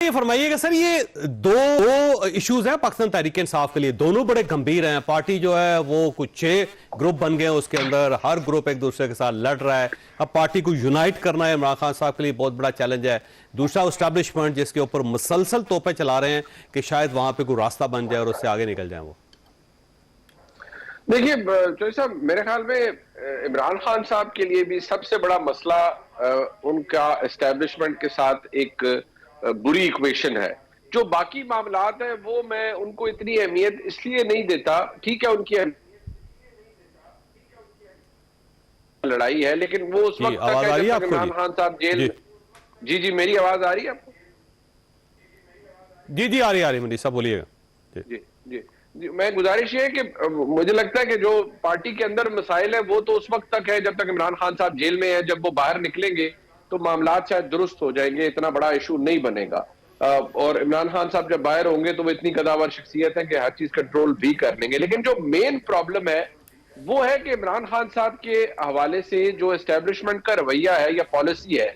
ये फरमाइएगा सर, ये दो इश्यूज हैं पाकिस्तान तहरीक इंसाफ के लिए, दोनों बड़े गंभीर हैं। पार्टी जो है वो कुछ 6 ग्रुप बन गए, उसके अंदर हर ग्रुप एक दूसरे के साथ लड़ रहा है। अब पार्टी को यूनाइट करना है इमरान खान साहब के लिए बहुत बड़ा चैलेंज है। दूसरा एस्टैब्लिशमेंट जिसके ऊपर मुसलसल तोपे चला रहे हैं कि शायद वहां पे कोई रास्ता बन जाए और उससे आगे निकल जाए। वो देखिए चौधरी साहब, मेरे ख्याल में इमरान खान साहब के लिए भी सबसे बड़ा मसला उनका एस्टैब्लिशमेंट के साथ एक बुरी इक्वेशन है। जो बाकी मामलात हैं वो मैं उनको इतनी अहमियत इसलिए नहीं देता। ठीक है, उनकी लड़ाई है, लेकिन वो उस वक्त तक है जब तक इमरान खान साहब जेल। जी, मेरी आवाज आ रही है आपको? जी आ रही मंडी साहब, बोलिएगा। जी, मैं गुजारिश ये है कि मुझे लगता है कि जो पार्टी के अंदर मसाइल है वो तो उस वक्त तक है जब तक इमरान खान साहब जेल में है। जब वो बाहर निकलेंगे तो मामलात शायद दुरुस्त हो जाएंगे, इतना बड़ा इशू नहीं बनेगा। और इमरान खान साहब जब बाहर होंगे तो वो इतनी कदावर शख्सियत है कि हर चीज कंट्रोल भी कर लेंगे। लेकिन जो मेन प्रॉब्लम है वो है कि इमरान खान साहब के हवाले से जो एस्टेब्लिशमेंट का रवैया है या पॉलिसी है,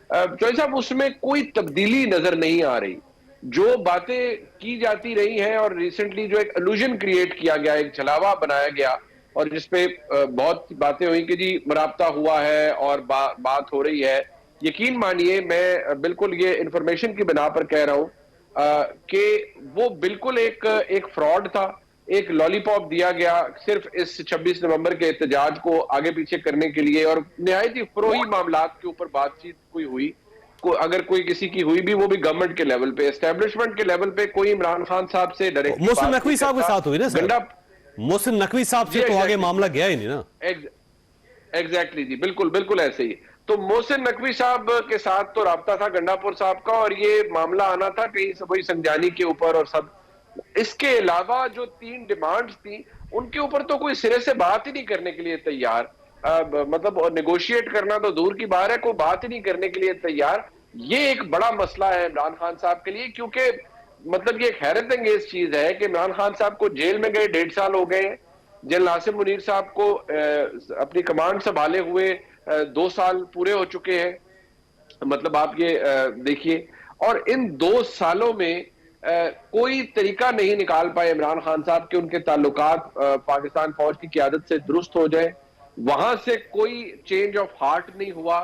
चौधरी साहब, उसमें कोई तब्दीली नजर नहीं आ रही। जो बातें की जाती रही हैं और रिसेंटली जो एक इल्यूजन क्रिएट किया गया, एक छलावा बनाया गया और जिसपे बहुत बातें हुई कि जी मुराबता हुआ है और बात हो रही है। यकीन मानिए, मैं बिल्कुल ये इंफॉर्मेशन की बिना पर कह रहा हूं कि वो बिल्कुल एक फ्रॉड था। एक लॉलीपॉप दिया गया सिर्फ इस 26 नवंबर के एहतजाज को आगे पीछे करने के लिए, और निहायत ही फरोही मामलात के ऊपर बातचीत कोई हुई। अगर कोई किसी की हुई भी, वो भी गवर्नमेंट के लेवल पे, एस्टेब्लिशमेंट के लेवल पे कोई इमरान खान साहब से डायरेक्ट मोहसिन नकवी साहब के साथ हुई ना सर? मोहसिन नकवी साहब से तो आगे मामला गया ही नहीं ना। एग्जैक्टली जी, बिल्कुल ऐसे ही। तो मोहसिन नकवी साहब के साथ तो राब्ता था गंडापुर साहब का, और ये मामला आना था कहीं से वही संजानी के ऊपर और सब। इसके अलावा जो 3 डिमांड्स थी उनके ऊपर तो कोई सिरे से बात ही नहीं करने के लिए तैयार। मतलब नेगोशिएट करना तो दूर की बात है, कोई बात ही नहीं करने के लिए तैयार। ये एक बड़ा मसला है इमरान खान साहब के लिए, क्योंकि मतलब ये एक हैरत अंगेज चीज है कि इमरान खान साहब को जेल में गए 1.5 साल हो गए। जनरल आसिम मुनीर साहब को अपनी कमांड संभाले हुए 2 साल पूरे हो चुके हैं। मतलब आप ये देखिए, और इन 2 सालों में कोई तरीका नहीं निकाल पाए इमरान खान साहब के उनके ताल्लुकात पाकिस्तान फौज की क़यादत से दुरुस्त हो जाए। वहां से कोई चेंज ऑफ हार्ट नहीं हुआ,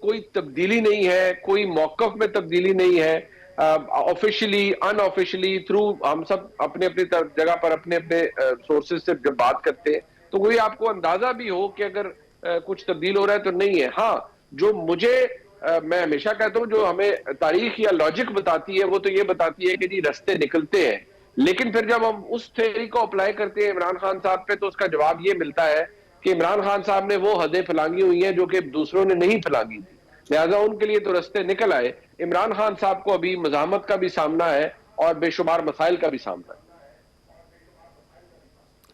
कोई तब्दीली नहीं है, कोई मौकफ में तब्दीली नहीं है। ऑफिशियली अनऑफिशियली थ्रू हम सब अपने अपने जगह पर अपने अपने सोर्सेज से जब बात करते हैं तो कोई आपको अंदाजा भी हो कि अगर कुछ तब्दील हो रहा है तो नहीं है। हाँ, जो मुझे मैं हमेशा कहता हूं, जो हमें तारीख या लॉजिक बताती है वो तो ये बताती है कि जी रास्ते निकलते हैं। लेकिन फिर जब हम उस थ्योरी को अप्लाई करते हैं इमरान खान साहब पे तो उसका जवाब ये मिलता है कि इमरान खान साहब ने वो हदें फैलांगी हुई हैं जो कि दूसरों ने नहीं फैलांगी थी, लिहाजा उनके लिए तो रास्ते निकल आए। इमरान खान साहब को अभी मज़ामत का भी सामना है और बेशुमार मसाइल का भी सामना है।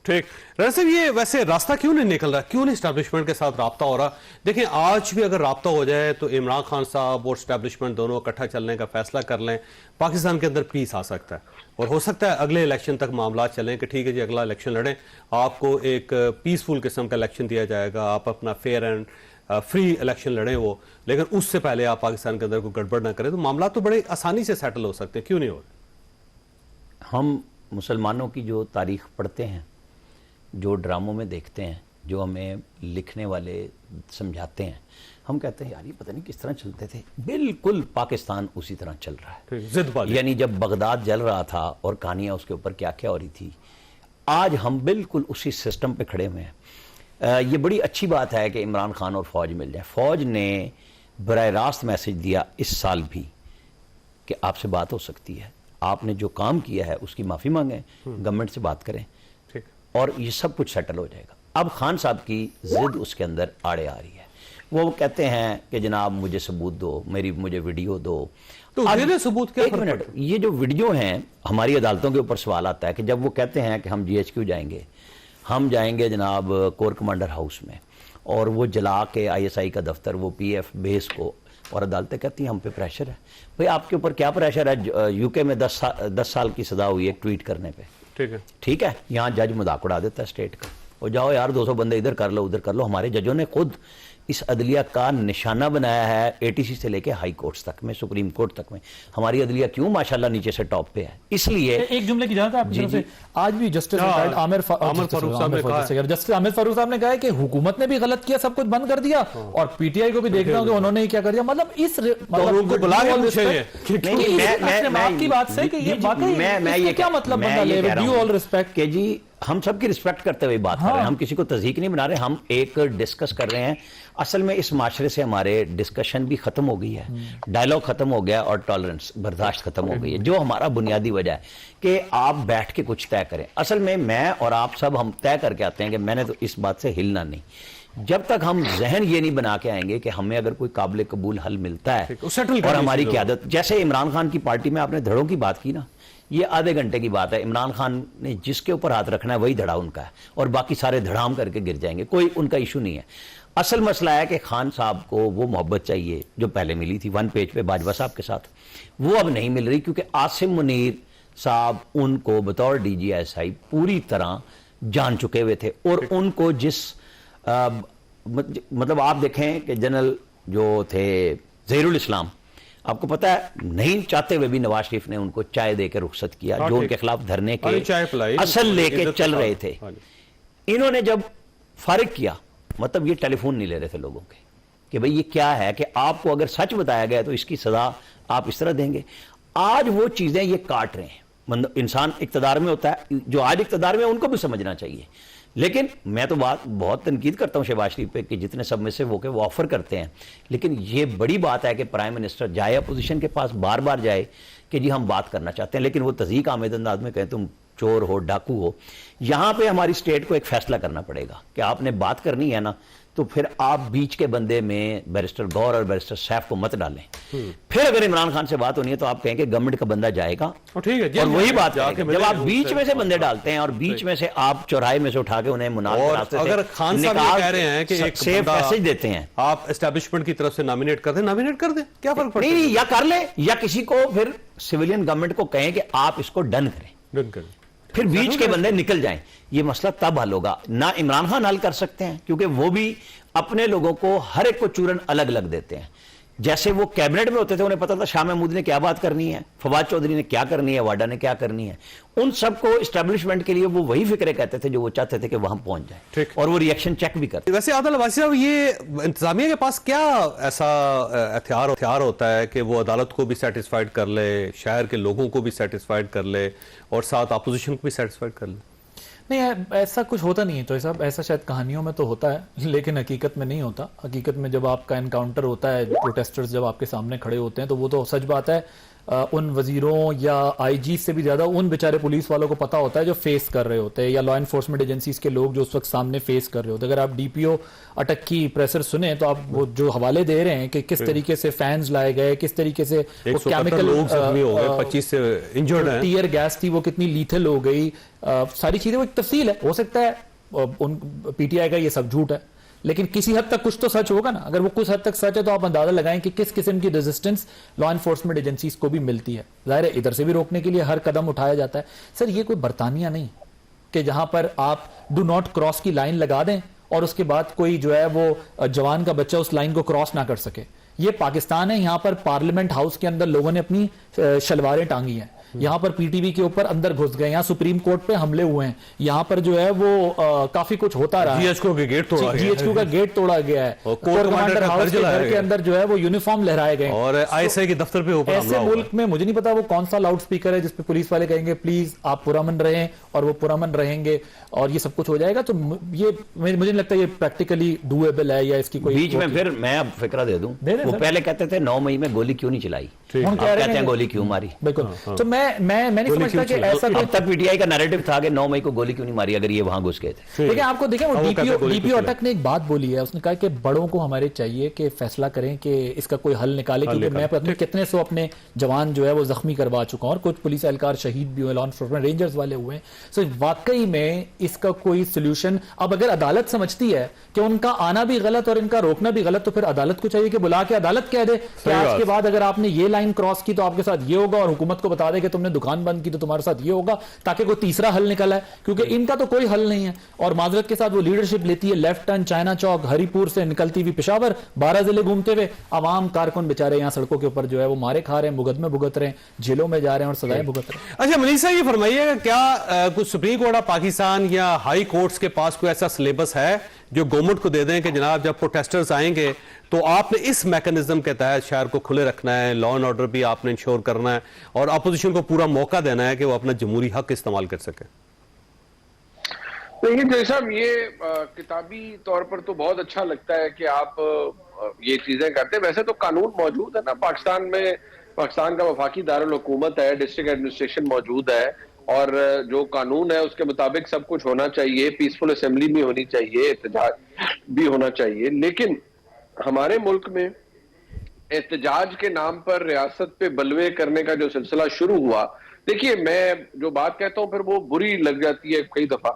ठीक, वैसे ये वैसे रास्ता क्यों नहीं निकल रहा, क्यों नहीं एस्टैब्लिशमेंट के साथ राब्ता हो रहा? देखिए, आज भी अगर राब्ता हो जाए तो इमरान खान साहब और एस्टैब्लिशमेंट दोनों इकट्ठा चलने का फैसला कर लें, पाकिस्तान के अंदर पीस आ सकता है। और हो सकता है अगले इलेक्शन तक मामला चलें कि ठीक है जी, अगला इलेक्शन लड़ें, आपको एक पीसफुल किस्म का इलेक्शन दिया जाएगा, आप अपना फेयर एंड फ्री इलेक्शन लड़ें वो, लेकिन उससे पहले आप पाकिस्तान के अंदर कोई गड़बड़ ना करें, तो मामला तो बड़े आसानी से सेटल हो सकते हैं। क्यों नहीं हो रहे? हम मुसलमानों की जो तारीख पढ़ते हैं, जो ड्रामों में देखते हैं, जो हमें लिखने वाले समझाते हैं, हम कहते हैं यार ये पता नहीं किस तरह चलते थे। बिल्कुल पाकिस्तान उसी तरह चल रहा है। यानी जब बगदाद जल रहा था और कहानियां उसके ऊपर क्या क्या हो रही थी, आज हम बिल्कुल उसी सिस्टम पे खड़े हुए हैं। ये बड़ी अच्छी बात है कि इमरान खान और फौज मिल जाए। फौज ने बराह रास्त मैसेज दिया इस साल भी कि आपसे बात हो सकती है, आपने जो काम किया है उसकी माफी मांगे, गवर्नमेंट से बात करें और ये सब कुछ सेटल हो जाएगा। अब खान साहब की जिद उसके अंदर आड़े आ रही है। वो कहते हैं कि जनाब मुझे सबूत दो, मुझे वीडियो दो। तो सबूत क्या? एक मिनट, ये जो वीडियो हैं, हमारी अदालतों के ऊपर सवाल आता है कि जब वो कहते हैं कि हम GHQ जाएंगे, हम जाएंगे जनाब कोर कमांडर हाउस में, और वो जला के ISI का दफ्तर, वो PF बेस को, और अदालतें कहती हैं हम पे प्रेशर है। भाई आपके ऊपर क्या प्रेशर है? UK में 10 साल की सजा हुई है एक ट्वीट करने पे। ठीक है, यहाँ जज मजाक उड़ा देता है स्टेट का, और जाओ यार 200 बंदे इधर कर लो उधर कर लो। हमारे जजों ने खुद इस अदलिया का निशाना बनाया है, एटीसी से लेके हाई कोर्ट्स तक में, सुप्रीम कोर्ट तक में। हमारी अदलिया क्यों माशाल्लाह नीचे से टॉप पे है? इसलिए एक जुमले की इजाजत है आपकी तरफ से। आज भी जस्टिस आमिर फारूक साहब ने कहा है कि हुकूमत ने भी गलत किया, सब कुछ बंद कर दिया, और पीटीआई को भी देख रहा हूं कि उन्होंने ही क्या कर दिया। मतलब इस उनको बुला के पूछिए आपकी बात से कि ये वाकई क्या मतलब बनता है? विद ड्यू ऑल रिस्पेक्ट कि जी हम सबकी रिस्पेक्ट करते हुए बात कर रहे हैं, हम किसी को तज़हीक नहीं बना रहे, हम एक डिस्कस कर रहे हैं। असल में इस माशरे से हमारे डिस्कशन भी खत्म हो गई है, डायलॉग खत्म हो गया और टॉलरेंस बर्दाश्त खत्म हो गई है, जो हमारा बुनियादी वजह है कि आप बैठ के कुछ तय करें। असल में मैं और आप सब हम तय करके आते हैं कि मैंने तो इस बात से हिलना नहीं, जब तक हम जहन ये नहीं बना के आएंगे कि हमें अगर कोई काबिल कबूल हल मिलता है और हमारी क़यादत, जैसे इमरान खान की पार्टी में आपने धड़ों की बात की ना, ये आधे घंटे की बात है। इमरान खान ने जिसके ऊपर हाथ रखना है वही धड़ा उनका है, और बाकी सारे धड़ाम करके गिर जाएंगे, कोई उनका इशू नहीं है। असल मसला है कि खान साहब को वो मोहब्बत चाहिए जो पहले मिली थी 1 पेज पे बाजवा साहब के साथ, वो अब नहीं मिल रही, क्योंकि आसिम मुनीर साहब उनको बतौर DGSI पूरी तरह जान चुके हुए थे, और उनको जिस मतलब आप देखें कि जनरल जो थे ज़हीरुल इस्लाम, आपको पता है नहीं चाहते हुए भी नवाज शरीफ ने उनको चाय देकर रुखसत किया, जो उनके खिलाफ धरने के असल लेके चल रहे थे। इन्होंने जब फारिग किया, मतलब ये टेलीफोन नहीं ले रहे थे लोगों के कि भाई ये क्या है कि आपको अगर सच बताया गया तो इसकी सजा आप इस तरह देंगे। आज वो चीजें ये काट रहे हैं। मतलब इंसान इक्तदार में होता है, जो आज इक्तदार में उनको भी समझना चाहिए। लेकिन मैं तो बात बहुत तनकीद करता हूं शहबाज शरीफ पे कि जितने सब में से वो ऑफर करते हैं, लेकिन ये बड़ी बात है कि प्राइम मिनिस्टर जाए अपोजिशन के पास, बार बार जाए कि जी हम बात करना चाहते हैं, लेकिन वो तज़हीक आमेद अंदाज में कहें तुम चोर हो, डाकू हो। यहां पे हमारी स्टेट को एक फैसला करना पड़ेगा कि आपने बात करनी है ना, तो फिर आप बीच के बंदे में बैरिस्टर गौर और बैरिस्टर सैफ को मत डालें। फिर अगर इमरान खान से बात होनी है तो आप कहेंगे गवर्नमेंट का बंदा जाएगा, ठीक है, और वही बात है जब आप बीच में से बंदे डालते हैं और बीच में से आप चौराहे में से उठा के उन्हें अगर खान साहब ये कह रहे हैं कि एक सेफ मैसेज देते हैं, आप एस्टैब्लिशमेंट की तरफ से नॉमिनेट कर दें, क्या फर्क पड़ता है? नहीं, या कर ले, या किसी को फिर सिविलियन गवर्नमेंट को कहें कि आप इसको डन करें, फिर बीच के बंदे निकल जाएं। ये मसला तब हल होगा ना। इमरान खान हल कर सकते हैं क्योंकि वो भी अपने लोगों को हर एक को चूरन अलग अलग देते हैं। जैसे वो कैबिनेट में होते थे, उन्हें पता था शाह महमूद ने क्या बात करनी है, फवाद चौधरी ने क्या करनी है, वाडा ने क्या करनी है। उन सबको एस्टैब्लिशमेंट के लिए वो वही फिक्रे कहते थे जो वो चाहते थे कि वहां पहुंच जाए, और वो रिएक्शन चेक भी करते। वैसे आदिल अब्बासी साहब, ये इंतजामिया के पास क्या ऐसा हथियार होता है कि वो अदालत को भी सेटिस्फाइड कर ले, शहर के लोगों को भी सेटिस्फाइड कर ले, और साथ अपोजिशन को भी सेटिस्फाइड कर ले? नहीं, ऐसा कुछ होता नहीं है। तो ऐसा शायद कहानियों में तो होता है, लेकिन हकीकत में नहीं होता। हकीकत में जब आपका एनकाउंटर होता है, प्रोटेस्टर्स जब आपके सामने खड़े होते हैं, तो वो तो सच बात है उन वजीरों या आईजी से भी ज्यादा उन बेचारे पुलिस वालों को पता होता है जो फेस कर रहे होते हैं, या लॉ एनफोर्समेंट एजेंसीज के लोग जो उस वक्त सामने फेस कर रहे होते हैं। अगर आप डीपीओ अटक की प्रेशर सुने तो आप वो जो हवाले दे रहे हैं कि किस तरीके से फैंस लाए गए, किस तरीके से वो केमिकल 25 से इंजर्ड हैं, टीयर गैस थी वो कितनी लीथल हो गई, सारी चीजें वो एक तफसील है। हो सकता है उन पीटीआई का ये सब झूठ है, लेकिन किसी हद तक कुछ तो सच होगा ना। अगर वो कुछ हद तक सच है तो आप अंदाजा लगाएं कि किस किस्म की रेजिस्टेंस लॉ एनफोर्समेंट एजेंसीज को भी मिलती है। जाहिर है इधर से भी रोकने के लिए हर कदम उठाया जाता है। सर, ये कोई बरतानिया नहीं कि जहां पर आप डू नॉट क्रॉस की लाइन लगा दें और उसके बाद कोई जो है वो जवान का बच्चा उस लाइन को क्रॉस ना कर सके। ये पाकिस्तान है, यहां पर पार्लियामेंट हाउस के अंदर लोगों ने अपनी शलवारें टांगी हैं, यहां पर पीटीवी के ऊपर अंदर घुस गए, यहां सुप्रीम कोर्ट पे हमले हुए हैं, यहां पर जो है वो काफी कुछ होता रहा है। जीएचक्यू का गेट तोड़ा गया है, जीएचक्यू का गेट तोड़ा गया है, कोर कमांडर हाउस के घर के अंदर जो है वो यूनिफॉर्म लहराए गए, और आईएसआई के दफ्तर पे ऊपर ऐसे मुल्क में मुझे नहीं पता वो कौन सा लाउड स्पीकर है जिसपे पुलिस वाले कहेंगे प्लीज आप पुरअमन रहें, और वो पुरअमन रहेंगे और ये सब कुछ हो जाएगा। तो ये मुझे नहीं लगता ये प्रैक्टिकली डूएबल है, या इसकी कोई बीच में फिर मैं अब फिक्रा दे दूं। वो पहले कहते थे 9 मई में गोली क्यों नहीं चलाई, कहते हैं गोली क्यों मारी। बिल्कुल, तो मैं नहीं समझता कि ऐसा अब तक पीटीआई का नैरेटिव था कि 9 मई को गोली क्यों नहीं मारी अगर ये वहां घुस गए थे। लेकिन आपको देखें वो डीपीओ अटक ने एक बात बोली है, उसने कहा कि बड़ों को हमारे चाहिए कि फैसला करें कि इसका कोई हल निकाले, क्योंकि मैं अपने कितने सौ अपने जवान जो है वो जख्मी करवा चुका हूं और कुछ पुलिस एहलकार शहीद भी हुए, लॉ एनफोर्समेंट रेंजर्स वाले हुए हैं। सो वाकई में इसका कोई सोल्यूशन, अब अगर अदालत समझती है कि उनका आना भी गलत और इनका रोकना भी गलत, तो फिर अदालत को चाहिए कि बुला के अदालत कह दे कि आज के बाद अगर आपने ये लाइन क्रॉस की तो आपके साथ ये होगा, और हुकूमत को बता दे कि कि तुमने दुकान बंद की तो तुम्हारे साथ ये होगा, ताकि कोई तीसरा हल निकला है, क्योंकि इनका तो कोई हल नहीं है। और माजरत के साथ वो लीडरशिप लेती है लेफ्ट टर्न, चाइना चौक, हरिपुर से निकलती हुई पेशावर, 12 जिले घूमते हुए, आवाम कारकुन बेचारे यहाँ सड़कों के ऊपर जो है वो मारे खा रहे हैं, मुकदमे भुगत रहे हैं, जेलों में जा रहे हैं और सजाएं भुगत रहे हैं। अच्छा मनीषा, ये फरमाइएगा क्या कुछ सुप्रीम कोर्ट ऑफ पाकिस्तान या हाई कोर्ट्स के पास कोई ऐसा सिलेबस है जो गवर्नमेंट को दे दें कि जनाब जब प्रोटेस्टर्स आएंगे तो आपने इस मैकेनिज्म के तहत शहर को खुले रखना है, लॉ एंड ऑर्डर भी आपने इंश्योर करना है और अपोजिशन को पूरा मौका देना है कि वो अपना जमहूरी हक इस्तेमाल कर सके? देखिए जय साहब, ये किताबी तौर पर तो बहुत अच्छा लगता है कि आप ये चीजें करते हैं। वैसे तो कानून मौजूद है ना पाकिस्तान में, पाकिस्तान का वफाकी दारुल हुकूमत है, डिस्ट्रिक्ट एडमिनिस्ट्रेशन मौजूद है और जो कानून है उसके मुताबिक सब कुछ होना चाहिए, पीसफुल असेंबली भी होनी चाहिए, एहतजाज भी होना चाहिए। लेकिन हमारे मुल्क में एहतजाज के नाम पर रियासत पे बलवे करने का जो सिलसिला शुरू हुआ, देखिए मैं जो बात कहता हूं फिर वो बुरी लग जाती है कई दफा।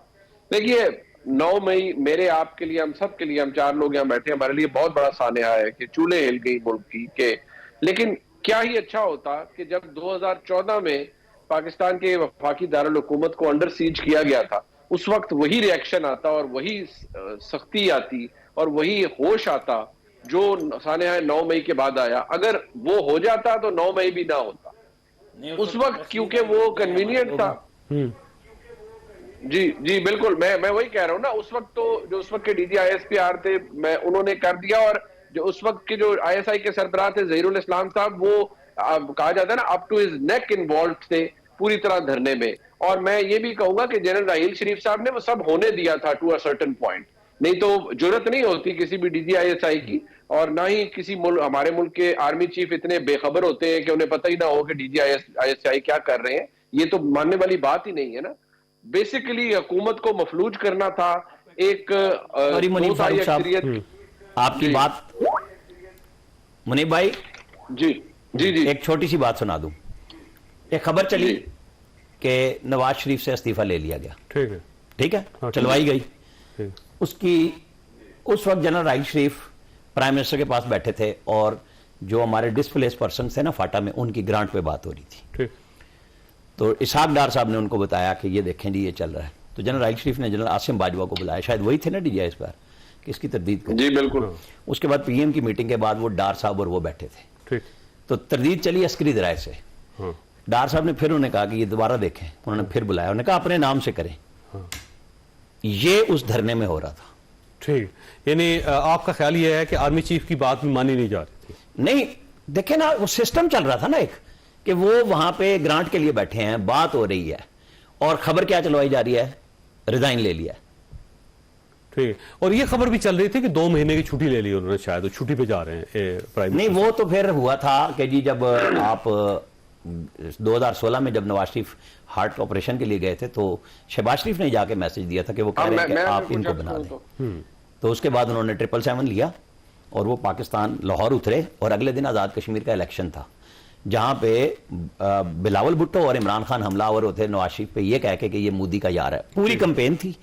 देखिए 9 मई मेरे आपके लिए, हम सब के लिए, हम 4 लोग यहाँ बैठे, हमारे लिए बहुत बड़ा सानहा है कि चूल्हे हिल गई मुल्क की के। लेकिन क्या ही अच्छा होता कि जब 2014 में पाकिस्तान के वफाकी दारुल हुकूमत को अंडर सीज किया गया था, उस वक्त वही रिएक्शन आता और वही सख्ती आती और वही होश आता जो सानहा 9 मई के बाद आया। अगर वो हो जाता तो 9 मई भी ना होता उस वक्त, क्योंकि वो कन्वीनियंट था। जी बिल्कुल, मैं वही कह रहा हूं ना, उस वक्त तो जो उस वक्त के डीजी ISPR थे, उन्होंने कर दिया। और जो उस वक्त के जो ISI के सरबराह थे ज़हीरुल इस्लाम साहब, वो कहा जाता है ना up to his neck involve थे पूरी तरह धरने में। और मैं ये भी कहूंगा कि जनरल राहील शरीफ साहब ने वो सब होने दिया था टू अ सर्टेन पॉइंट, नहीं तो जरूरत नहीं होती किसी भी डीजी ISI की, और ना ही किसी हमारे मुल्क के आर्मी चीफ इतने बेखबर होते हैं कि उन्हें पता ही ना हो कि डीजी ISI क्या कर रहे हैं। ये तो मानने वाली बात ही नहीं है ना। बेसिकली हुकूमत को मफलूज करना था। एक आपकी बात मुनीब भाई, जी एक छोटी सी बात सुना दूं। एक खबर चली कि नवाज शरीफ से इस्तीफा ले लिया गया। ठीक है, चलवाई गई। उसकी उस वक्त जनरल राहील शरीफ प्राइम मिनिस्टर के पास बैठे थे और जो हमारे डिस्प्लेस पर्सन थे ना फाटा में, उनकी ग्रांट पे बात हो रही थी। तो इसहाक डार साहब ने उनको बताया कि ये देखें जी ये चल रहा है। तो जनरल राहील शरीफ ने जनरल आसिम बाजवा को बुलाया, शायद वही थे ना डीजी ISPR, कि इसकी तरदीद को। जी बिल्कुल। उसके बाद PM की मीटिंग के बाद वो डार साहब और वो बैठे थे, तो तरदीद चली अस्करी दराय से। डार साहब ने फिर उन्होंने कहा कि ये दोबारा देखें, उन्होंने फिर बुलाया, उन्होंने कहा अपने नाम से करें। ये उस धरने में हो रहा था। ठीक, यानी आपका ख्याल ये है कि आर्मी चीफ की बात भी मानी नहीं जा रही थी? नहीं, देखे ना, वो सिस्टम चल रहा था ना एक, कि वो वहां पे ग्रांट के लिए बैठे हैं, बात हो रही है और खबर क्या चलवाई जा रही है, रिजाइन ले लिया। ठीक, और ये खबर भी चल रही थी कि 2 महीने की छुट्टी ले ली उन्होंने, शायद छुट्टी पे जा रहे हैं प्राइम। नहीं, वो तो फिर हुआ था कि जी जब आप 2016 में जब नवाज शरीफ हार्ट ऑपरेशन के लिए गए थे तो शहबाज शरीफ ने जाके मैसेज दिया था कि वो कह रहे हैं कि आप इनको बना दें। तो उसके बाद उन्होंने 777 लिया और वो पाकिस्तान लाहौर उतरे और अगले दिन आज़ाद कश्मीर का इलेक्शन था, जहां पे बिलावल भुट्टो और इमरान खान हमलावर होते नवाज शरीफ पे ये कह के कि ये मोदी का यार है। पूरी कैंपेन थी।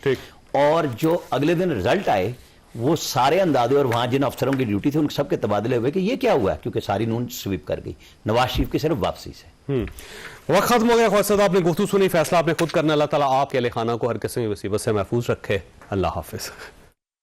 और जो अगले दिन रिजल्ट आए वो सारे अंदाजे और वहां जिन अफसरों की ड्यूटी थी उन सबके तबादले हुए कि ये क्या हुआ है, क्योंकि सारी नून स्वीप कर गई नवाज शरीफ की सिर्फ वापसी से। वक्त खत्म हो गया। ख्वाजा साहब, आपने गुफ्तगू सुनी, फैसला आपने खुद करना। अल्लाह ताला आपके अहले खाना को हर किस्म की मुसीबत से महफूज रखे। अल्लाह हाफिज।